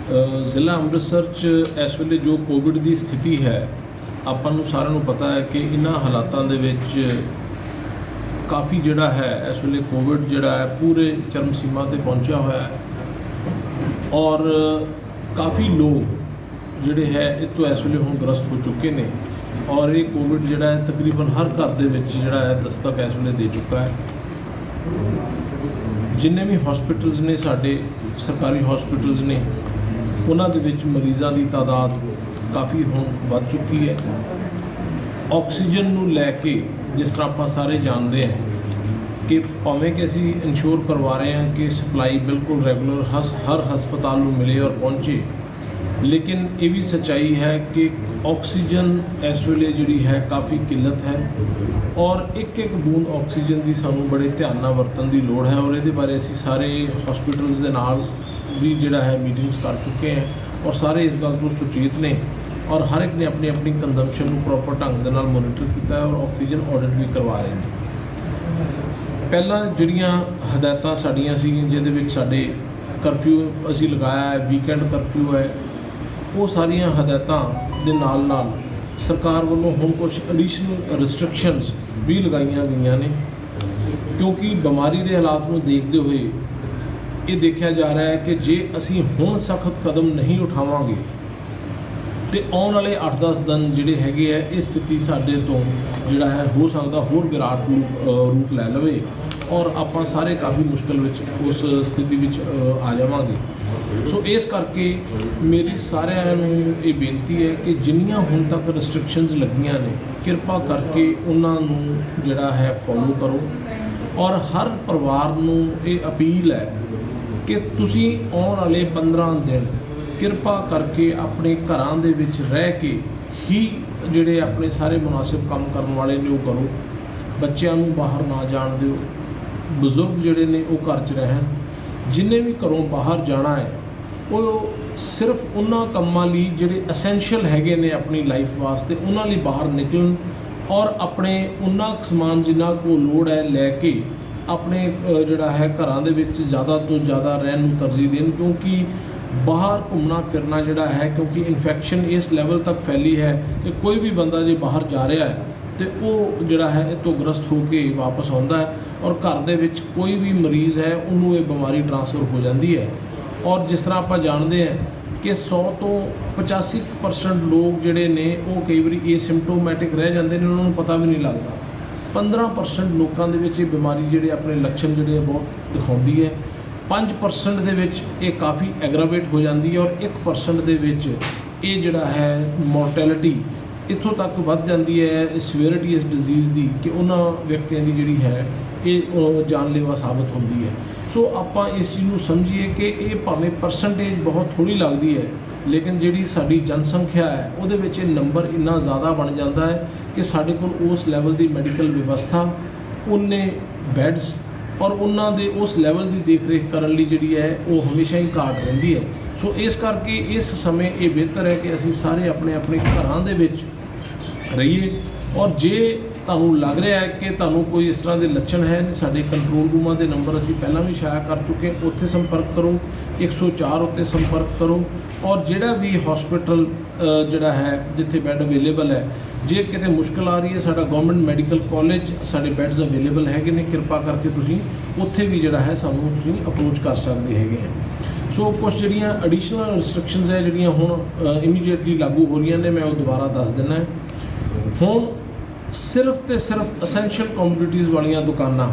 ਜ਼ਿਲ੍ਹਾ ਅੰਮ੍ਰਿਤਸਰ 'ਚ ਇਸ ਵੇਲੇ ਜੋ ਕੋਵਿਡ ਦੀ ਸਥਿਤੀ ਹੈ, ਆਪਾਂ ਨੂੰ ਸਾਰਿਆਂ ਨੂੰ ਪਤਾ ਹੈ ਕਿ ਇਹਨਾਂ ਹਾਲਾਤਾਂ ਦੇ ਵਿੱਚ ਕਾਫੀ ਜਿਹੜਾ ਹੈ ਇਸ ਵੇਲੇ ਕੋਵਿਡ ਜਿਹੜਾ ਹੈ ਪੂਰੇ ਚਰਮ ਸੀਮਾ 'ਤੇ ਪਹੁੰਚਿਆ ਹੋਇਆ ਹੈ ਔਰ ਕਾਫੀ ਲੋਕ ਜਿਹੜੇ ਹੈ ਇਹ ਤੋਂ ਇਸ ਵੇਲੇ ਹੁਣ ਗ੍ਰਸਤ ਹੋ ਚੁੱਕੇ ਨੇ ਔਰ ਇਹ ਕੋਵਿਡ ਜਿਹੜਾ ਹੈ ਤਕਰੀਬਨ ਹਰ ਘਰ ਦੇ ਵਿੱਚ ਜਿਹੜਾ ਹੈ ਦਸਤਕ ਇਸ ਵੇਲੇ ਦੇ ਚੁੱਕਾ ਹੈ। ਜਿੰਨੇ ਵੀ ਹਸਪੀਟਲਸ ਨੇ ਸਾਡੇ ਸਰਕਾਰੀ ਹਸਪੀਟਲਸ ਨੇ ਉਹਨਾਂ ਦੇ ਵਿੱਚ ਮਰੀਜ਼ਾਂ ਦੀ ਤਾਦਾਦ ਕਾਫੀ ਹੁਣ ਵੱਧ ਚੁੱਕੀ ਹੈ। ਆਕਸੀਜਨ ਨੂੰ ਲੈ ਕੇ ਜਿਸ ਤਰ੍ਹਾਂ ਆਪਾਂ ਸਾਰੇ ਜਾਣਦੇ ਹਾਂ ਕਿ ਭਾਵੇਂ ਕਿ ਅਸੀਂ ਇਨਸ਼ੋਰ ਕਰਵਾ ਰਹੇ ਹਾਂ ਕਿ ਸਪਲਾਈ ਬਿਲਕੁਲ ਰੈਗੂਲਰ ਹਰ ਹਸਪਤਾਲ ਨੂੰ ਮਿਲੇ ਔਰ ਪਹੁੰਚੇ, ਲੇਕਿਨ ਇਹ ਵੀ ਸੱਚਾਈ ਹੈ ਕਿ ਆਕਸੀਜਨ ਇਸ ਵੇਲੇ ਜਿਹੜੀ ਹੈ ਕਾਫੀ ਕਿੱਲਤ ਹੈ ਔਰ ਇੱਕ ਬੂੰਦ ਆਕਸੀਜਨ ਦੀ ਸਾਨੂੰ ਬੜੇ ਧਿਆਨ ਨਾਲ ਵਰਤਣ ਦੀ ਲੋੜ ਹੈ ਔਰ ਇਹਦੇ ਬਾਰੇ ਅਸੀਂ ਸਾਰੇ ਹਸਪੀਟਲਸ ਦੇ ਨਾਲ ਵੀ ਜਿਹੜਾ ਹੈ ਮੀਟਿੰਗਸ ਕਰ ਚੁੱਕੇ ਹਾਂ ਔਰ ਸਾਰੇ ਇਸ ਗੱਲ ਤੋਂ ਸੁਚੇਤ ਨੇ ਔਰ ਹਰ ਇੱਕ ਨੇ ਆਪਣੀ ਕੰਜ਼ੰਪਸ਼ਨ ਨੂੰ ਪ੍ਰੋਪਰ ਢੰਗ ਦੇ ਨਾਲ ਮੋਨੀਟਰ ਕੀਤਾ ਹੈ ਔਰ ਆਕਸੀਜਨ ਆਡਿਟ ਵੀ ਕਰਵਾ ਰਹੇ ਨੇ। ਪਹਿਲਾਂ ਜਿਹੜੀਆਂ ਹਦਾਇਤਾਂ ਸਾਡੀਆਂ ਸੀ ਜਿਹਦੇ ਵਿੱਚ ਸਾਡੇ ਕਰਫਿਊ ਅਸੀਂ ਲਗਾਇਆ ਹੈ, ਵੀਕਐਂਡ ਕਰਫਿਊ ਹੈ, ਉਹ ਸਾਰੀਆਂ ਹਦਾਇਤਾਂ ਦੇ ਨਾਲ ਸਰਕਾਰ ਵੱਲੋਂ ਹੁਣ ਕੁਝ ਐਡੀਸ਼ਨਲ ਰਿਸਟ੍ਰਿਕਸ਼ਨਸ ਵੀ ਲਗਾਈਆਂ ਗਈਆਂ ਨੇ ਕਿਉਂਕਿ ਬਿਮਾਰੀ ਦੇ ਹਾਲਾਤ ਨੂੰ ਦੇਖਦੇ ਹੋਏ ਇਹ ਦੇਖਿਆ ਜਾ ਰਿਹਾ ਹੈ ਕਿ ਜੇ ਅਸੀਂ ਹੁਣ ਸਖਤ ਕਦਮ ਨਹੀਂ ਉਠਾਵਾਂਗੇ ਤੇ ਆਉਣ ਵਾਲੇ 8-10 ਦਿਨ ਜਿਹੜੇ ਹੈਗੇ ਆ ਇਹ ਸਥਿਤੀ ਸਾਡੇ ਤੋਂ ਜਿਹੜਾ ਹੈ ਹੋ ਸਕਦਾ ਹੋਰ ਵਿਰਾਟ ਰੂਪ ਲੈ ਲਵੇ ਔਰ ਆਪਾਂ ਸਾਰੇ ਕਾਫੀ ਮੁਸ਼ਕਲ ਵਿੱਚ ਉਸ ਸਥਿਤੀ ਵਿੱਚ ਆ ਜਾਵਾਂਗੇ। ਸੋ ਇਸ ਕਰਕੇ ਮੇਰੀ ਸਾਰਿਆਂ ਨੂੰ ਇਹ ਬੇਨਤੀ ਹੈ ਕਿ ਜਿੰਨੀਆਂ ਹੁਣ ਤੱਕ ਰਿਸਟ੍ਰਿਕਸ਼ਨਸ ਲੱਗੀਆਂ ਨੇ ਕਿਰਪਾ ਕਰਕੇ ਉਹਨਾਂ ਨੂੰ ਜਿਹੜਾ ਹੈ ਫੋਲੋ ਕਰੋ ਔਰ ਹਰ ਪਰਿਵਾਰ ਨੂੰ ਇਹ ਅਪੀਲ ਹੈ ਕਿ ਤੁਸੀਂ ਆਉਣ ਵਾਲੇ 15 ਦਿਨ ਕਿਰਪਾ ਕਰਕੇ ਆਪਣੇ ਘਰਾਂ ਦੇ ਵਿੱਚ ਰਹਿ ਕੇ ਹੀ ਜਿਹੜੇ ਆਪਣੇ ਸਾਰੇ ਮੁਨਾਸਿਬ ਕੰਮ ਕਰਨ ਵਾਲੇ ਨੇ ਉਹ ਕਰੋ। ਬੱਚਿਆਂ ਨੂੰ ਬਾਹਰ ਨਾ ਜਾਣ ਦਿਓ, ਬਜ਼ੁਰਗ ਜਿਹੜੇ ਨੇ ਉਹ ਘਰ 'ਚ ਰਹਿਣ। ਜਿੰਨੇ ਵੀ ਘਰੋਂ ਬਾਹਰ ਜਾਣਾ ਹੈ ਉਹ ਸਿਰਫ ਉਹਨਾਂ ਕੰਮਾਂ ਲਈ ਜਿਹੜੇ ਅਸੈਂਸ਼ੀਅਲ ਹੈਗੇ ਨੇ ਆਪਣੀ ਲਾਈਫ ਵਾਸਤੇ ਉਹਨਾਂ ਲਈ ਬਾਹਰ ਨਿਕਲਣ ਔਰ ਆਪਣੇ ਉਹਨਾਂ ਸਮਾਨ ਜਿੰਨਾ ਕੋ ਲੋੜ ਹੈ ਲੈ ਕੇ ਆਪਣੇ ਜਿਹੜਾ ਹੈ ਘਰਾਂ ਦੇ ਵਿੱਚ ਜ਼ਿਆਦਾ ਤੋਂ ਜ਼ਿਆਦਾ ਰਹਿਣ ਨੂੰ ਤਰਜੀਹ ਦੇਣ ਕਿਉਂਕਿ ਬਾਹਰ ਘੁੰਮਣਾ ਫਿਰਨਾ ਜਿਹੜਾ ਹੈ ਕਿਉਂਕਿ ਇਨਫੈਕਸ਼ਨ ਇਸ ਲੈਵਲ ਤੱਕ ਫੈਲੀ ਹੈ ਕਿ ਕੋਈ ਵੀ ਬੰਦਾ ਜੇ ਬਾਹਰ ਜਾ ਰਿਹਾ ਹੈ ਤੇ ਉਹ ਜਿਹੜਾ ਹੈ ਇਹ ਤੋਂ ਗ੍ਰਸਤ ਹੋ ਕੇ ਵਾਪਸ ਆਉਂਦਾ ਹੈ ਔਰ ਘਰ ਦੇ ਵਿੱਚ ਕੋਈ ਵੀ ਮਰੀਜ਼ ਹੈ ਉਹਨੂੰ ਇਹ ਬਿਮਾਰੀ ਟ੍ਰਾਂਸਫਰ ਹੋ ਜਾਂਦੀ ਹੈ ਔਰ ਜਿਸ ਤਰ੍ਹਾਂ ਆਪਾਂ ਜਾਣਦੇ ਹਾਂ ਕਿ 100 ਤੋਂ 85% ਲੋਕ ਜਿਹੜੇ ਨੇ ਉਹ ਕਈ ਵਾਰੀ ਏਸਿਮਟੋਮੈਟਿਕ ਰਹਿ ਜਾਂਦੇ ਨੇ, ਉਹਨਾਂ ਨੂੰ ਪਤਾ ਵੀ ਨਹੀਂ ਲੱਗਦਾ। 15% ਲੋਕਾਂ ਦੇ ਵਿੱਚ ਇਹ ਬਿਮਾਰੀ ਜਿਹੜੇ ਆਪਣੇ ਲੱਛਣ ਜਿਹੜੇ ਬਹੁਤ ਦਿਖਾਉਂਦੀ ਹੈ। 5% ਦੇ ਵਿੱਚ ਇਹ ਕਾਫੀ ਐਗਰਾਵੇਟ ਹੋ ਜਾਂਦੀ ਹੈ ਔਰ 1% ਦੇ ਵਿੱਚ ਇਹ ਜਿਹੜਾ ਹੈ ਮੋਰਟੈਲਿਟੀ ਇੱਥੋਂ ਤੱਕ ਵੱਧ ਜਾਂਦੀ ਹੈ ਸਿਵੀਅਰਿਟੀ ਇਸ ਡਿਜ਼ੀਜ਼ ਦੀ ਕਿ ਉਹਨਾਂ ਵਿਅਕਤੀਆਂ ਦੀ ਜਿਹੜੀ ਹੈ ਇਹ ਜਾਨਲੇਵਾ ਸਾਬਤ ਹੁੰਦੀ ਹੈ। ਸੋ ਆਪਾਂ ਇਸ ਚੀਜ਼ ਨੂੰ ਸਮਝੀਏ ਕਿ ਇਹ ਭਾਵੇਂ ਪਰਸੈਂਟੇਜ ਬਹੁਤ ਥੋੜ੍ਹੀ ਲੱਗਦੀ ਹੈ ਲੇਕਿਨ ਜਿਹੜੀ ਸਾਡੀ ਜਨਸੰਖਿਆ ਹੈ ਉਹਦੇ ਵਿੱਚ ਇਹ ਨੰਬਰ ਇੰਨਾ ਜ਼ਿਆਦਾ ਬਣ ਜਾਂਦਾ ਹੈ ਕਿ ਸਾਡੇ ਕੋਲ ਉਸ ਲੈਵਲ ਦੀ ਮੈਡੀਕਲ ਵਿਵਸਥਾ, ਉਹਨੇ ਬੈੱਡਸ ਔਰ ਉਹਨਾਂ ਦੇ ਉਸ ਲੈਵਲ ਦੀ ਦੇਖ ਰੇਖ ਕਰਨ ਲਈ ਜਿਹੜੀ ਹੈ ਉਹ ਹਮੇਸ਼ਾ ਹੀ ਘਾਟ ਰਹਿੰਦੀ ਹੈ। ਸੋ ਇਸ ਕਰਕੇ ਇਸ ਸਮੇਂ ਇਹ ਬਿਹਤਰ ਹੈ ਕਿ ਅਸੀਂ ਸਾਰੇ ਆਪਣੇ ਘਰਾਂ ਦੇ ਵਿੱਚ ਰਹੀਏ ਔਰ ਜੇ ਤੁਹਾਨੂੰ ਲੱਗ ਰਿਹਾ ਹੈ ਕਿ ਤੁਹਾਨੂੰ ਕੋਈ ਇਸ ਤਰ੍ਹਾਂ ਦੇ ਲੱਛਣ ਹੈ, ਸਾਡੇ ਕੰਟਰੋਲ ਰੂਮਾਂ ਦੇ ਨੰਬਰ ਅਸੀਂ ਪਹਿਲਾਂ ਵੀ ਸ਼ਾਇਆ ਕਰ ਚੁੱਕੇ, ਉੱਥੇ ਸੰਪਰਕ ਕਰੋ, 104 ਉੱਤੇ ਸੰਪਰਕ ਕਰੋ ਔਰ ਜਿਹੜਾ ਵੀ ਹਸਪੀਟਲ ਜਿਹੜਾ ਹੈ ਜਿੱਥੇ ਬੈੱਡ ਅਵੇਲੇਬਲ ਹੈ, ਜੇ ਕਿਤੇ ਮੁਸ਼ਕਿਲ ਆ ਰਹੀ ਹੈ ਸਾਡਾ ਗਵਰਨਮੈਂਟ ਮੈਡੀਕਲ ਕਾਲਜ ਸਾਡੇ ਬੈੱਡਸ ਅਵੇਲੇਬਲ ਹੈਗੇ ਨੇ, ਕਿਰਪਾ ਕਰਕੇ ਤੁਸੀਂ ਉੱਥੇ ਵੀ ਜਿਹੜਾ ਹੈ ਸਾਨੂੰ ਤੁਸੀਂ ਅਪਰੋਚ ਕਰ ਸਕਦੇ ਹੈਗੇ ਆ। ਸੋ ਕੁਝ ਜਿਹੜੀਆਂ ਐਡੀਸ਼ਨਲ ਰਿਸਟ੍ਰਿਕਸ਼ਨਸ ਹੈ ਜਿਹੜੀਆਂ ਹੁਣ ਇਮੀਡੀਏਟਲੀ ਲਾਗੂ ਹੋ ਰਹੀਆਂ ਨੇ ਮੈਂ ਉਹ ਦੁਬਾਰਾ ਦੱਸ ਦਿੰਦਾ। ਹੁਣ ਸਿਰਫ ਤੇ ਸਿਰਫ ਅਸੈਂਸ਼ੀਅਲ ਕਮੋਡਿਟੀਜ਼ ਵਾਲੀਆਂ ਦੁਕਾਨਾਂ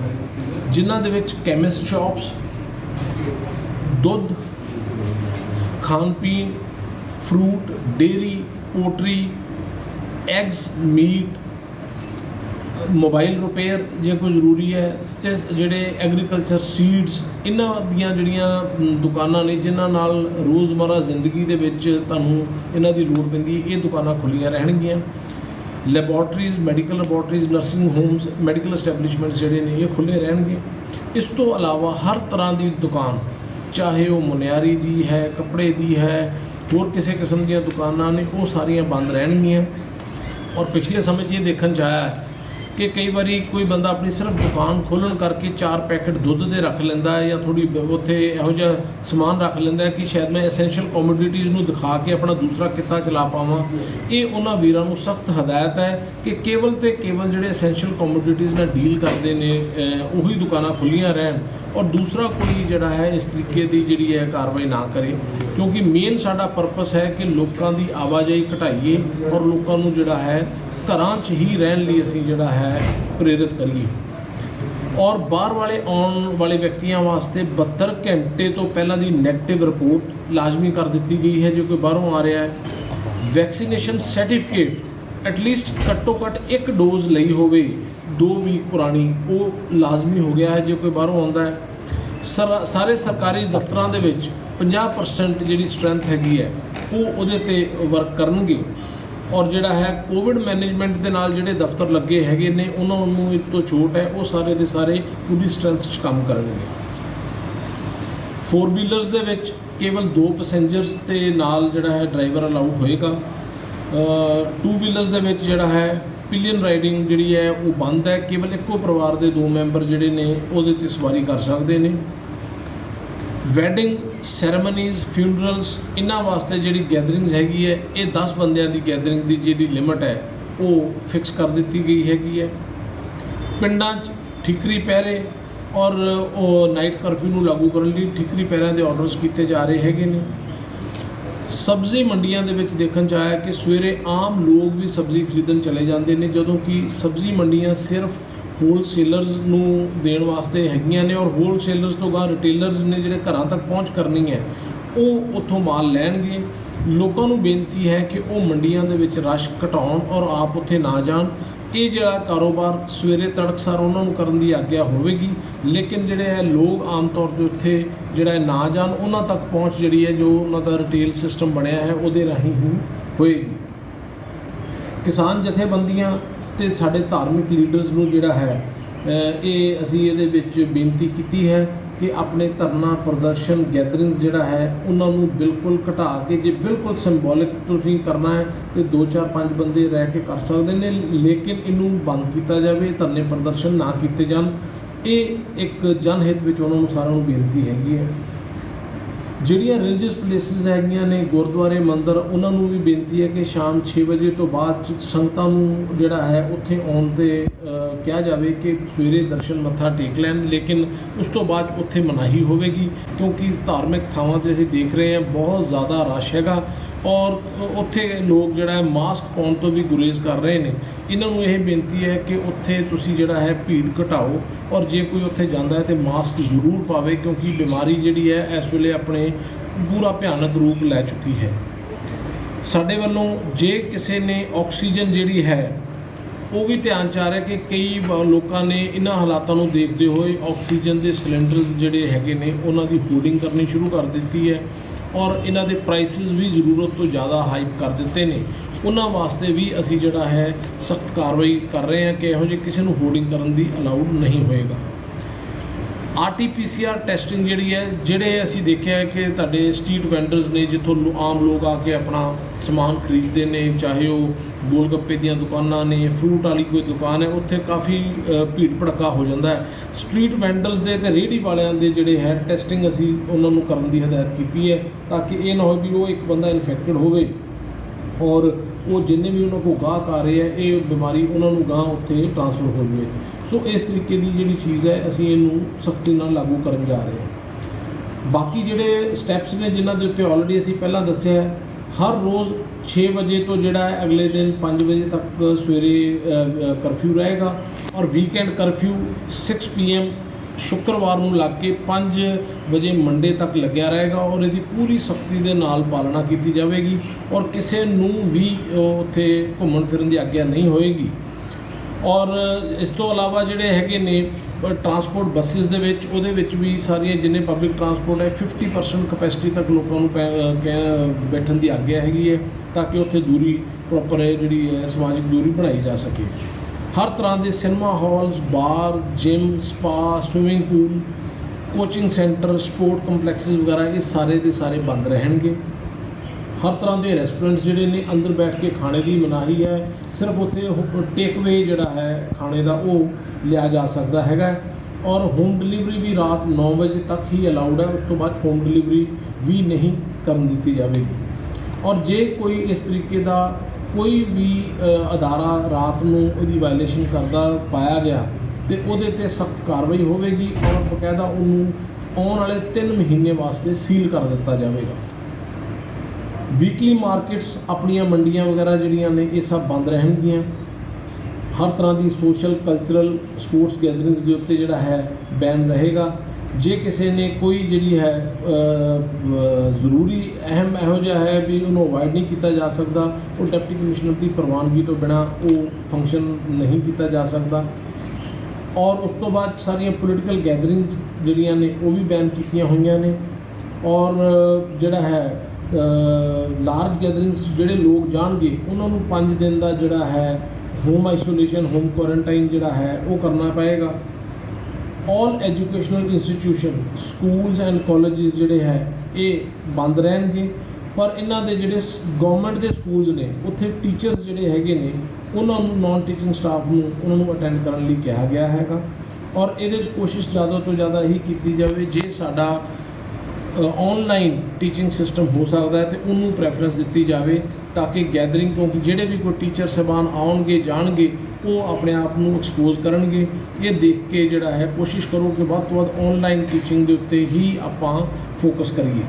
ਜਿਨ੍ਹਾਂ ਦੇ ਵਿੱਚ ਕੈਮਿਸਟ ਸ਼ਾਪਸ, ਦੁੱਧ, ਖਾਣ ਪੀਣ, fruit, dairy, poultry, eggs, meat, mobile repair ਜੇ ਕੋਈ ਜ਼ਰੂਰੀ ਹੈ ਅਤੇ ਜਿਹੜੇ ਐਗਰੀਕਲਚਰ ਸੀਡਸ, ਇਹਨਾਂ ਦੀਆਂ ਜਿਹੜੀਆਂ ਦੁਕਾਨਾਂ ਨੇ ਜਿਨ੍ਹਾਂ ਨਾਲ ਰੋਜ਼ਮਰਾ ਜ਼ਿੰਦਗੀ ਦੇ ਵਿੱਚ ਤੁਹਾਨੂੰ ਇਹਨਾਂ ਦੀ ਲੋੜ ਪੈਂਦੀ ਹੈ, ਇਹ ਦੁਕਾਨਾਂ ਖੁੱਲ੍ਹੀਆਂ ਰਹਿਣਗੀਆਂ। Laboratories, medical laboratories, nursing homes, medical establishments ਜਿਹੜੇ ਨੇ ਇਹ ਖੁੱਲ੍ਹੇ ਰਹਿਣਗੇ। ਇਸ ਤੋਂ ਇਲਾਵਾ ਹਰ ਤਰ੍ਹਾਂ ਦੀ ਦੁਕਾਨ, ਚਾਹੇ ਉਹ ਮੁਨਿਆਰੀ ਦੀ ਹੈ, ਕੱਪੜੇ ਦੀ ਹੈ, ਹੋਰ ਕਿਸੇ ਕਿਸਮ ਦੀਆਂ ਦੁਕਾਨਾਂ ਨੇ, ਉਹ ਸਾਰੀਆਂ ਬੰਦ ਰਹਿਣਗੀਆਂ। ਔਰ ਪਿਛਲੇ ਸਮੇਂ 'ਚ ਇਹ ਦੇਖਣ 'ਚ ਆਇਆ कि कई बारी कोई बंदा अपनी सिर्फ दुकान खोलण करके 4 पैकेट दुੱਧ ਦੇ ਰੱਖ ਲੈਂਦਾ ਹੈ ਜਾਂ ਥੋੜੀ ਉੱਥੇ ਇਹੋ ਜਿਹਾ ਸਮਾਨ ਰੱਖ ਲੈਂਦਾ ਹੈ ਕਿ ਸ਼ਾਇਦ ਮੈਂ ਐਸੈਂਸ਼ੀਅਲ ਕਮੋਡਿਟੀਜ਼ ਨੂੰ ਦਿਖਾ ਕੇ ਆਪਣਾ ਦੂਸਰਾ ਕਿੱਤਾ ਚਲਾ ਪਾਵਾਂ। ਇਹ ਉਹਨਾਂ ਵੀਰਾਂ ਨੂੰ ਸਖਤ ਹਦਾਇਤ ਹੈ ਕਿ ਕੇਵਲ ਤੇ ਕੇਵਲ ਜਿਹੜੇ ਐਸੈਂਸ਼ੀਅਲ ਕਮੋਡਿਟੀਜ਼ ਨਾਲ ਡੀਲ ਕਰਦੇ ਨੇ ਉਹੀ ਦੁਕਾਨਾਂ ਖੁੱਲੀਆਂ ਰਹਿਣ ਔਰ ਦੂਸਰਾ ਕੋਈ ਜਿਹੜਾ ਹੈ ਇਸ ਤਰੀਕੇ ਦੀ ਜਿਹੜੀ ਹੈ ਕਾਰਵਾਈ ਨਾ ਕਰੇ, ਕਿਉਂਕਿ ਮੇਨ ਸਾਡਾ ਪਰਪਸ ਹੈ ਕਿ ਲੋਕਾਂ ਦੀ ਆਵਾਜਾਈ ਘਟਾਈਏ ਔਰ ਲੋਕਾਂ ਨੂੰ ਜਿਹੜਾ ਹੈ ਘਰਾਂ 'ਚ ਹੀ ਰਹਿਣ ਲਈ ਅਸੀਂ ਜਿਹੜਾ ਹੈ ਪ੍ਰੇਰਿਤ ਕਰੀਏ। ਔਰ ਬਾਹਰ ਵਾਲੇ ਆਉਣ ਵਾਲੇ ਵਿਅਕਤੀਆਂ ਵਾਸਤੇ 72 ਘੰਟੇ ਤੋਂ ਪਹਿਲਾਂ ਦੀ ਨੈਗੇਟਿਵ ਰਿਪੋਰਟ ਲਾਜ਼ਮੀ ਕਰ ਦਿੱਤੀ ਗਈ ਹੈ। ਜੇ ਕੋਈ ਬਾਹਰੋਂ ਆ ਰਿਹਾ ਹੈ, ਵੈਕਸੀਨੇਸ਼ਨ ਸਰਟੀਫਿਕੇਟ ਐਟਲੀਸਟ ਘੱਟੋ ਘੱਟ 1 ਡੋਜ਼ ਲਈ ਹੋਵੇ 2 ਵੀਕ ਪੁਰਾਣੀ, ਉਹ ਲਾਜ਼ਮੀ ਹੋ ਗਿਆ ਹੈ। ਜੇ ਕੋਈ ਬਾਹਰੋਂ ਆਉਂਦਾ ਹੈ, ਸਾਰੇ ਸਰਕਾਰੀ ਦਫ਼ਤਰਾਂ ਦੇ ਵਿੱਚ 50% ਜਿਹੜੀ ਸਟਰੈਂਥ ਹੈਗੀ ਹੈ ਉਹ ਉਹਦੇ 'ਤੇ ਵਰਕ ਕਰਨਗੇ ਔਰ ਜਿਹੜਾ ਹੈ ਕੋਵਿਡ ਮੈਨੇਜਮੈਂਟ ਦੇ ਨਾਲ ਜਿਹੜੇ ਦਫ਼ਤਰ ਲੱਗੇ ਹੈਗੇ ਨੇ ਉਹਨਾਂ ਨੂੰ ਇਹ ਤੋਂ ਛੋਟ ਹੈ, ਉਹ ਸਾਰੇ ਦੇ ਸਾਰੇ ਪੂਰੀ ਸਟਰੈਂਥ 'ਚ ਕੰਮ ਕਰਨਗੇ। 4 ਵੀਲਰਸ ਦੇ ਵਿੱਚ ਕੇਵਲ 2 ਪੈਸੇਂਜਰਸ ਤੇ ਨਾਲ ਜਿਹੜਾ ਹੈ ਡਰਾਈਵਰ ਅਲਾਊ ਹੋਏਗਾ। 2 ਵੀਲਰਸ ਦੇ ਵਿੱਚ ਜਿਹੜਾ ਹੈ ਪਿਲੀਅਨ ਰਾਈਡਿੰਗ ਜਿਹੜੀ ਹੈ ਉਹ ਬੰਦ ਹੈ, ਕੇਵਲ ਇੱਕੋ ਪਰਿਵਾਰ ਦੇ 2 ਮੈਂਬਰ ਜਿਹੜੇ ਨੇ ਉਹਦੇ 'ਤੇ ਸਵਾਰੀ ਕਰ ਸਕਦੇ ਨੇ। ਵੈਡਿੰਗ ਸੈਰੇਮਨੀਜ਼, ਫਿਊਨਰਲਸ, ਇਹਨਾਂ ਵਾਸਤੇ ਜਿਹੜੀ ਗੈਦਰਿੰਗਸ ਹੈਗੀ ਹੈ ਇਹ 10 ਬੰਦਿਆਂ ਦੀ ਗੈਦਰਿੰਗ ਦੀ ਜਿਹੜੀ ਲਿਮਟ ਹੈ ਉਹ ਫਿਕਸ ਕਰ ਦਿੱਤੀ ਗਈ ਹੈਗੀ ਹੈ। ਪਿੰਡਾਂ 'ਚ ਠੀਕਰੀ ਪਹਿਰੇ ਔਰ ਉਹ ਨਾਈਟ ਕਰਫਿਊ ਨੂੰ ਲਾਗੂ ਕਰਨ ਲਈ ਠੀਕਰੀ ਪਹਿਰਿਆਂ ਦੇ ਆਰਡਰਸ ਕੀਤੇ ਜਾ ਰਹੇ ਹੈਗੇ ਨੇ। ਸਬਜ਼ੀ ਮੰਡੀਆਂ ਦੇ ਵਿੱਚ ਦੇਖਣ 'ਚ ਆਇਆ ਕਿ ਸਵੇਰੇ ਆਮ ਲੋਕ ਵੀ ਸਬਜ਼ੀ ਖਰੀਦਣ ਚਲੇ ਜਾਂਦੇ ਨੇ, ਜਦੋਂ ਕਿ ਸਬਜ਼ੀ ਮੰਡੀਆਂ ਸਿਰਫ ਹੋਲਸੇਲਰਸ ਨੂੰ ਦੇਣ ਵਾਸਤੇ ਹੈਗੀਆਂ ਨੇ ਔਰ ਹੋਲਸੇਲਰਸ ਤੋਂ ਬਾਅਦ ਰਿਟੇਲਰਸ ਨੇ ਜਿਹੜੇ ਘਰਾਂ ਤੱਕ ਪਹੁੰਚ ਕਰਨੀ ਹੈ ਉਹ ਉੱਥੋਂ ਮਾਲ ਲੈਣਗੇ। ਲੋਕਾਂ ਨੂੰ ਬੇਨਤੀ ਹੈ ਕਿ ਉਹ ਮੰਡੀਆਂ ਦੇ ਵਿੱਚ ਰਸ਼ ਘਟਾਉਣ ਔਰ ਆਪ ਉੱਥੇ ਨਾ ਜਾਣ। ਇਹ ਜਿਹੜਾ ਕਾਰੋਬਾਰ ਸਵੇਰੇ ਤੜਕਸਾਰ ਉਹਨਾਂ ਨੂੰ ਕਰਨ ਦੀ ਆਗਿਆ ਹੋਵੇਗੀ, ਲੇਕਿਨ ਜਿਹੜੇ ਹੈ ਲੋਕ ਆਮ ਤੌਰ 'ਤੇ ਉੱਥੇ ਜਿਹੜਾ ਨਾ ਜਾਣ, ਉਹਨਾਂ ਤੱਕ ਪਹੁੰਚ ਜਿਹੜੀ ਹੈ ਜੋ ਉਹਨਾਂ ਦਾ ਰਿਟੇਲ ਸਿਸਟਮ ਬਣਿਆ ਹੈ ਉਹਦੇ ਰਾਹੀਂ ਹੀ ਹੋਏਗੀ। ਕਿਸਾਨ ਜਥੇਬੰਦੀਆਂ ਤੇ ਸਾਡੇ ਧਾਰਮਿਕ ਲੀਡਰਸ ਨੂੰ ਜਿਹੜਾ ਹੈ ਇਹ ਅਸੀਂ ਇਹਦੇ ਵਿੱਚ ਬੇਨਤੀ ਕੀਤੀ ਹੈ ਕਿ ਆਪਣੇ ਧਰਨਾ ਪ੍ਰਦਰਸ਼ਨ ਗੈਦਰਿੰਗਸ ਜਿਹੜਾ ਹੈ ਉਹਨਾਂ ਨੂੰ ਬਿਲਕੁਲ ਘਟਾ ਕੇ, ਜੇ ਬਿਲਕੁਲ ਸਿੰਬੋਲਿਕ ਤੁਸੀਂ ਕਰਨਾ ਹੈ ਤੇ 2 4 5 ਬੰਦੇ ਰਹਿ ਕੇ ਕਰ ਸਕਦੇ ਨੇ, ਲੇਕਿਨ ਇਹਨੂੰ ਬੰਦ ਕੀਤਾ ਜਾਵੇ, ਧਰਨੇ ਪ੍ਰਦਰਸ਼ਨ ਨਾ ਕੀਤੇ ਜਾਣ। ਇਹ ਇੱਕ ਜਨਹਿਤ ਵਿੱਚ ਉਹਨਾਂ ਨੂੰ ਸਾਰਿਆਂ ਨੂੰ ਬੇਨਤੀ ਹੈਗੀ ਹੈ। ਜਿਹੜੀਆਂ ਰਿਲੀਜੀਅਸ ਪਲੇਸਿਸ ਹੈਗੀਆਂ ਨੇ, ਗੁਰਦੁਆਰੇ, ਮੰਦਿਰ, ਉਹਨਾਂ ਨੂੰ ਵੀ ਬੇਨਤੀ ਹੈ ਕਿ ਸ਼ਾਮ 6 ਵਜੇ ਤੋਂ ਬਾਅਦ ਸੰਗਤਾਂ ਨੂੰ ਜਿਹੜਾ ਹੈ ਉੱਥੇ ਆਉਣ 'ਤੇ ਕਿਹਾ ਜਾਵੇ ਕਿ ਸਵੇਰੇ ਦਰਸ਼ਨ ਮੱਥਾ ਟੇਕ ਲੈਣ, ਲੇਕਿਨ ਉਸ ਤੋਂ ਬਾਅਦ ਉੱਥੇ ਮਨਾਹੀ ਹੋਵੇਗੀ, ਕਿਉਂਕਿ ਧਾਰਮਿਕ ਥਾਵਾਂ 'ਤੇ ਅਸੀਂ ਦੇਖ ਰਹੇ ਹਾਂ ਬਹੁਤ ਜ਼ਿਆਦਾ ਰਸ਼ ਹੈਗਾ ਔਰ ਉੱਥੇ ਲੋਕ ਜਿਹੜਾ ਹੈ ਮਾਸਕ ਪਾਉਣ ਤੋਂ ਵੀ ਗੁਰੇਜ਼ ਕਰ ਰਹੇ ਨੇ। ਇਹਨਾਂ ਨੂੰ ਇਹ ਬੇਨਤੀ ਹੈ ਕਿ ਉੱਥੇ ਤੁਸੀਂ ਜਿਹੜਾ ਹੈ ਭੀੜ ਘਟਾਓ ਔਰ ਜੇ ਕੋਈ ਉੱਥੇ ਜਾਂਦਾ ਹੈ ਤਾਂ ਮਾਸਕ ਜ਼ਰੂਰ ਪਾਵੇ, ਕਿਉਂਕਿ ਬਿਮਾਰੀ ਜਿਹੜੀ ਹੈ ਇਸ ਵੇਲੇ ਆਪਣੇ ਪੂਰਾ ਭਿਆਨਕ ਰੂਪ ਲੈ ਚੁੱਕੀ ਹੈ। ਸਾਡੇ ਵੱਲੋਂ ਜੇ ਕਿਸੇ ਨੇ ਆਕਸੀਜਨ ਜਿਹੜੀ ਹੈ ਉਹ ਵੀ ਧਿਆਨ 'ਚ ਆ ਰਿਹਾ ਕਿ ਕਈ ਲੋਕਾਂ ਨੇ ਇਹਨਾਂ ਹਾਲਾਤਾਂ ਨੂੰ ਦੇਖਦੇ ਹੋਏ ਆਕਸੀਜਨ ਦੇ ਸਿਲੰਡਰਸ ਜਿਹੜੇ ਹੈਗੇ ਨੇ ਉਹਨਾਂ ਦੀ ਹੋਰਡਿੰਗ ਕਰਨੀ ਸ਼ੁਰੂ ਕਰ ਦਿੱਤੀ ਹੈ ਔਰ ਇਹਨਾਂ ਦੇ ਪ੍ਰਾਈਸਿਸ ਵੀ ਜ਼ਰੂਰਤ ਤੋਂ ਜ਼ਿਆਦਾ ਹਾਈਪ ਕਰ ਦਿੱਤੇ ਨੇ। ਉਹਨਾਂ ਵਾਸਤੇ ਵੀ ਅਸੀਂ ਜਿਹੜਾ ਹੈ ਸਖਤ ਕਾਰਵਾਈ ਕਰ ਰਹੇ ਹਾਂ ਕਿ ਇਹੋ ਜਿਹੇ ਕਿਸੇ ਨੂੰ ਹੋਰਡਿੰਗ ਕਰਨ ਦੀ ਅਲਾਊਡ ਨਹੀਂ ਹੋਏਗਾ। RT-PCR ਟੈਸਟਿੰਗ ਜਿਹੜੀ ਹੈ, ਜਿਹੜੇ ਅਸੀਂ ਦੇਖਿਆ ਹੈ ਕਿ ਤੁਹਾਡੇ ਸਟਰੀਟ ਵੈਂਡਰਸ ਨੇ ਜਿੱਥੋਂ ਆਮ ਲੋਕ ਆ ਕੇ ਆਪਣਾ ਸਮਾਨ ਖਰੀਦਦੇ ਨੇ, ਚਾਹੇ ਉਹ ਗੋਲ ਗੱਪੇ ਦੀਆਂ ਦੁਕਾਨਾਂ ਨੇ, ਫਰੂਟ ਵਾਲੀ ਕੋਈ ਦੁਕਾਨ ਹੈ, ਉੱਥੇ ਕਾਫੀ ਭੀੜ ਭੜੱਕਾ ਹੋ ਜਾਂਦਾ ਹੈ। ਸਟਰੀਟ ਵੈਂਡਰਸ ਦੇ ਅਤੇ ਰੇਹੜੀ ਵਾਲਿਆਂ ਦੇ ਜਿਹੜੇ ਹੈ ਟੈਸਟਿੰਗ ਅਸੀਂ ਉਹਨਾਂ ਨੂੰ ਕਰਨ ਦੀ ਹਦਾਇਤ ਕੀਤੀ ਹੈ, ਤਾਂ ਕਿ ਇਹ ਨਾ ਹੋਵੇ ਵੀ ਉਹ ਇੱਕ ਬੰਦਾ ਇਨਫੈਕਟਡ ਹੋਵੇ ਔਰ ਉਹ ਜਿੰਨੇ ਵੀ ਉਹਨਾਂ ਕੋਲ ਗਾਹਕ ਆ ਰਹੇ ਹੈ ਇਹ ਬਿਮਾਰੀ ਉਹਨਾਂ ਨੂੰ ਗਾਹ ਉੱਥੇ ਟ੍ਰਾਂਸਫਰ ਹੋ ਜਾਵੇ। ਸੋ ਇਸ ਤਰੀਕੇ ਦੀ ਜਿਹੜੀ ਚੀਜ਼ ਹੈ ਅਸੀਂ ਇਹਨੂੰ ਸਖਤੀ ਨਾਲ ਲਾਗੂ ਕਰਨ ਜਾ ਰਹੇ ਹਾਂ। ਬਾਕੀ ਜਿਹੜੇ ਸਟੈਪਸ ਨੇ ਜਿਨ੍ਹਾਂ ਦੇ ਉੱਤੇ ਆਲਰੇਡੀ ਅਸੀਂ ਪਹਿਲਾਂ ਦੱਸਿਆ ਹੈ, ਹਰ ਰੋਜ਼ 6 ਵਜੇ ਤੋਂ ਜਿਹੜਾ ਹੈ ਅਗਲੇ ਦਿਨ 5 ਵਜੇ ਤੱਕ ਸਵੇਰੇ ਕਰਫਿਊ ਰਹੇਗਾ ਔਰ ਵੀਕਐਂਡ ਕਰਫਿਊ 6 PM ਸ਼ੁੱਕਰਵਾਰ ਨੂੰ ਲੱਗ ਕੇ 5 ਵਜੇ ਮੰਡੇ ਤੱਕ ਲੱਗਿਆ ਰਹੇਗਾ ਔਰ ਇਹਦੀ ਪੂਰੀ ਸਖਤੀ ਦੇ ਨਾਲ ਪਾਲਣਾ ਕੀਤੀ ਜਾਵੇਗੀ ਔਰ ਕਿਸੇ ਨੂੰ ਵੀ ਉੱਥੇ ਘੁੰਮਣ ਫਿਰਨ ਦੀ ਆਗਿਆ ਨਹੀਂ ਹੋਏਗੀ। ਔਰ ਇਸ ਤੋਂ ਇਲਾਵਾ ਜਿਹੜੇ ਹੈਗੇ ਨੇ ਟਰਾਂਸਪੋਰਟ ਬੱਸਿਸ ਦੇ ਵਿੱਚ, ਉਹਦੇ ਵਿੱਚ ਵੀ ਸਾਰੀਆਂ ਜਿੰਨੇ ਪਬਲਿਕ ਟਰਾਂਸਪੋਰਟ ਹੈ 50% ਕਪੈਸਿਟੀ ਤੱਕ ਲੋਕਾਂ ਨੂੰ ਬੈਠਣ ਦੀ ਆਗਿਆ ਹੈਗੀ ਹੈ, ਤਾਂ ਕਿ ਉੱਥੇ ਦੂਰੀ ਪ੍ਰੋਪਰ ਜਿਹੜੀ ਹੈ ਸਮਾਜਿਕ ਦੂਰੀ ਬਣਾਈ ਜਾ ਸਕੇ। ਹਰ ਤਰ੍ਹਾਂ ਦੇ cinema halls, bars, gym, spa, swimming pool, coaching centre, sport complexes ਵਗੈਰਾ ਇਹ ਸਾਰੇ ਦੇ ਸਾਰੇ ਬੰਦ ਰਹਿਣਗੇ। हर तरह के रेस्टोरेंट्स जिहड़े ने अंदर बैठ के खाने की मनाही है, सिर्फ उत्थे टेक वे जिहड़ा है खाने का वो लिया जा सकता हैगा। और होम डिलीवरी भी रात 9 बजे तक ही अलाउड है, उस तो बाद होम डिलीवरी भी नहीं करन दी जाएगी। और जे कोई इस तरीके का कोई भी अदारा रात को उसकी वायलेशन करता पाया गया तो उहदे ते सख्त कार्रवाई होगी और बकायदा उन्होंने आने वाले 3 महीने वास्ते सील कर दिता जाएगा। वीकली मार्केट्स अपनियां मंडियां वगैरह जिहड़ियां ने ये सब बंद रहणगियां। हर तरह की सोशल कल्चरल स्पोर्ट्स गैदरिंग्स के उत्ते जिहड़ा है बैन रहेगा। जे किसी ने कोई जिहड़ी है ज़रूरी अहम इहो जिहा है भी उन्होंने अवॉइड नहीं किया जा सकता, वो डिप्टी कमिश्नर की प्रवानगी तो बिना वो फंक्शन नहीं किया जा सकता। और उस तो बाद सारियां पोलिटिकल गैदरिंग्स जिहड़ियां ने वो भी बैन कीतियां होईयां ने। और जिहड़ा है लार्ज गैदरिंग्स जिहड़े लोग जाणगे उन्होंने 5 दिन का जिहड़ा है होम आइसोलेशन होम क्वारंटाइन जिहड़ा है वो करना पएगा। All educational institution schools and colleges जिहड़े है ये बंद रहणगे, पर इन्हां दे जिहड़े गवर्नमेंट के स्कूल्स ने उत्थे टीचर्स जिहड़े हैगे ने उन्होंने नॉन टीचिंग स्टाफ नूं उन्होंने अटेंड करने लई कहा गया हैगा। और इहदे विच कोशिश ज़्यादा तो ज़्यादा ही की जाए, जे साडा ऑनलाइन टीचिंग सिस्टम हो सकता है तो उन्होंने प्रैफरेंस दी जाए, ताकि गैदरिंग क्योंकि जोड़े भी कोई टीचर साहबान आउणगे जाणगे वो अपने आप को एक्सपोज करनगे। ये देख के जिहड़ा है कोशिश करो कि वध तो वध ऑनलाइन टीचिंग के उत्ते ही आपां फोकस करिए।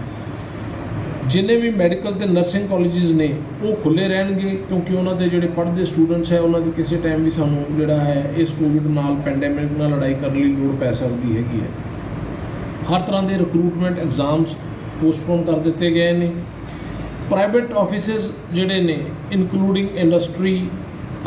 जिन्हें भी मैडिकल ते नर्सिंग कॉलेजेस ने वो खुले रहणगे, क्योंकि उन्होंने जिहड़े पढ़ते स्टूडेंट्स है उन्होंने किसी टाइम भी सानू जिहड़ा है इस कोविड नाल पैंडेमिक नाल लड़ाई करने की लोड़ पै सकती हैगी है। हर तरह के रिक्रूटमेंट एग्जाम्स पोस्टपोन कर दिते गए हैं। प्राइवेट ऑफिसेस जिहड़े ने including industry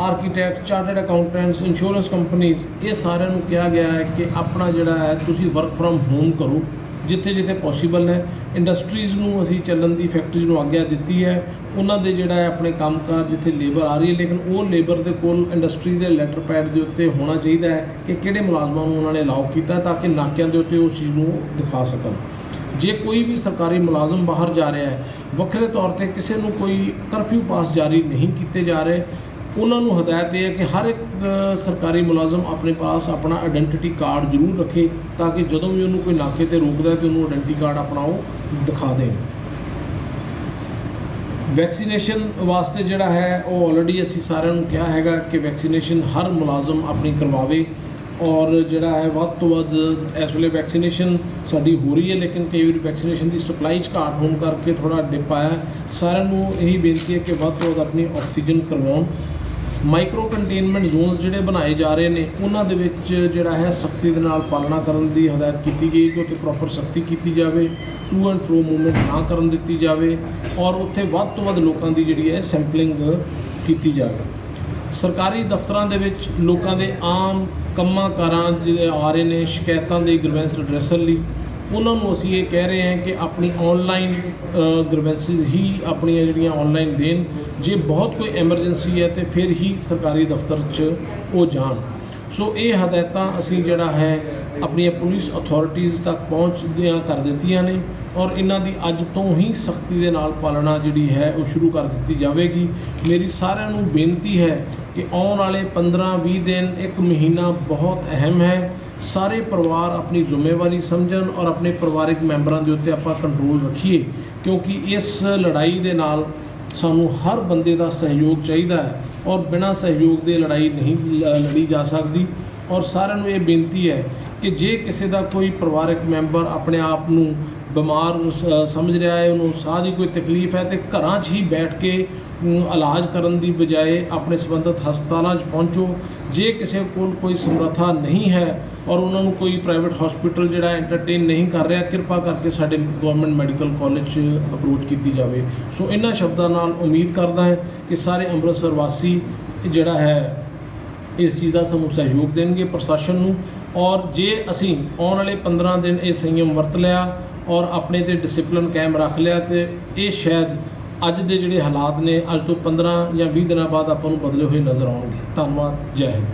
architect chartered accountants insurance companies ये सारिਆਂ ਨੂੰ किया गया है कि अपना जिहड़ा है तुसीं वर्क फ्रॉम होम करो जिथे जिथे पॉसीबल है। इंडस्ट्रीज़ नूं असीं चलन दी फैक्ट्रीज़ नूं आग्या दित्ती है, उन्हां दे जिहड़ा है अपने कामकाज जिथे लेबर आ रही है, लेकिन वो लेबर दे कोल इंडस्ट्री के लैटर पैड के उत्ते होना चाहिए है कि किहड़े मुलाजमां नूं उन्होंने अलाउ किया, ताकि नाकिਆਂ ਦੇ ਉੱਤੇ उस चीज़ नूं दिखा सकन। जे कोई भी सरकारी मुलाजम बाहर जा रहा है वक्रे तौर पर किसी को कोई करफ्यू पास जारी नहीं किए जा रहे, उन्होंने हदायत है कि हर एक सरकारी मुलाजम अपने पास अपना आइडेंटिटी कार्ड जरूर रखे, ताकि जदों भी उन्होंने कोई नाके पर रोकता है तो उन्होंने आइडेंटिटी कार्ड अपना वो दिखा दें। वैक्सीनेशन वास्ते जिहड़ा है वो ऑलरेडी असीं सारिਆਂ ਨੂੰ कहा है कि वैक्सीनेशन हर मुलाजम अपनी करवावे। और जिहड़ा है वध तो वध इस वेले वैक्सीनेशन साडी हो रही है, लेकिन कई बार वैक्सीनेशन की सप्लाई घाट होने करके थोड़ा डिप आया। सारिਆਂ ਨੂੰ यही बेनती है कि वध तो वध अपनी ऑक्सीजन करवाउण। माइक्रो कंटेनमेंट जोनस जिहड़े बनाए जा रहे हैं उन्हां दे विच जिहड़ा है सख्ती दे नाल पालना करन दी हदायत की गई कि उत्ते प्रॉपर सख्ती की जाए, टू एंड फ्रो मूवमेंट ना करन दित्ती जाए और उत्थे वध तो वध लोकां दी जिहड़ी है सैंपलिंग की जाए। सरकारी दफ्तरां दे विच लोकां दे आम ਕੰਮਾਂ ਕਾਰਾਂ ਜਿਹੜੇ ਆ ਰਹੇ ਨੇ ਸ਼ਿਕਾਇਤਾਂ ਦੇ ਗ੍ਰੀਵੈਂਸ ਰਿਡਰੈਸਲ ਲਈ ਉਹਨਾਂ ਨੂੰ ਅਸੀਂ ਇਹ ਕਹਿ ਰਹੇ ਹਾਂ ਕਿ ਆਪਣੀ ਆਨਲਾਈਨ ਗ੍ਰੀਵੈਂਸਿਸ ਹੀ ਆਪਣੀਆਂ ਜਿਹੜੀਆਂ ਆਨਲਾਈਨ ਦੇਣ। ਜੇ ਬਹੁਤ ਕੋਈ ਐਮਰਜੈਂਸੀ ਹੈ ਤੇ ਫਿਰ ਹੀ ਸਰਕਾਰੀ ਦਫ਼ਤਰ 'ਚ ਉਹ ਜਾਣ। ਸੋ ਇਹ ਹਦਾਇਤਾਂ ਅਸੀਂ ਜਿਹੜਾ ਹੈ ਆਪਣੀਆਂ ਪੁਲਿਸ ਅਥਾਰਟੀਜ਼ ਤੱਕ ਪਹੁੰਚਦੀਆਂ ਕਰ ਦਿੱਤੀਆਂ ਨੇ ਔਰ ਇਹਨਾਂ ਦੀ ਅੱਜ ਤੋਂ ਹੀ ਸਖਤੀ ਦੇ ਨਾਲ ਪਾਲਣਾ ਜਿਹੜੀ ਹੈ ਉਹ ਸ਼ੁਰੂ ਕਰ ਦਿੱਤੀ ਜਾਵੇਗੀ। ਮੇਰੀ ਸਾਰਿਆਂ ਨੂੰ ਬੇਨਤੀ ਹੈ कि आने वाले 15-20 दिन एक महीना बहुत अहम है। सारे परिवार अपनी जिम्मेवारी समझन और अपने परिवारिक मैंबरों के उत्ते आपां कंट्रोल रखिए, क्योंकि इस लड़ाई के नाल सानू हर बंदे का सहयोग चाहिए है और बिना सहयोग के लड़ाई नहीं लड़ी जा सकती। और सारिਆਂ ਨੂੰ ये बेनती है कि जे किसी का कोई परिवारिक मैंबर अपने आप नूं बीमार समझ रहा है, उन्होंने साह की कोई तकलीफ है तो घर ही बैठ के इलाज करने की बजाय अपने संबंधित हस्पतालों पहुँचो। जे किसी को कोई समर्था नहीं है और उन्होंने कोई प्राइवेट हॉस्पिटल जिहड़ा एंटरटेन नहीं कर रहा, कृपा करके साडे गवर्नमेंट मैडिकल कॉलेज अप्रोच की जाए। सो इन्हां शब्दों नाल उम्मीद करदा है कि सारे अमृतसर वासी जिहड़ा है इस चीज़ का सानू सहयोग देंगे प्रशासन नूं। और जे असीं आने वाले 15 दिन ये संयम वरत लिया और अपने ते डिसिपलिन कायम रख लिया तो ये शायद अज दे जिहड़े हालात ने अज तो 15 या 20 दिनों बाद आपां नूं बदले हुए नज़र आउणगे। धन्नवाद। जय हिंद।